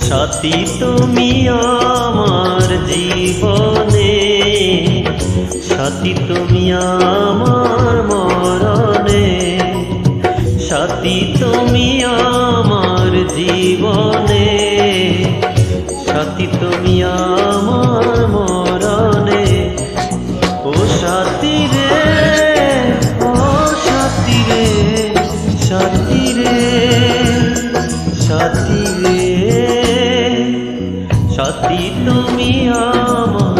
সাথী তুমি আমার জীবনে, সাথী তুমি আমার মরণে, সাথী তুমি আমার জীবনে, সাথী তুমি আমার মরণে। ও সাথী রে, ও সাথী রে, সাথী রে, সাথী রে, সাথী তুমি আমার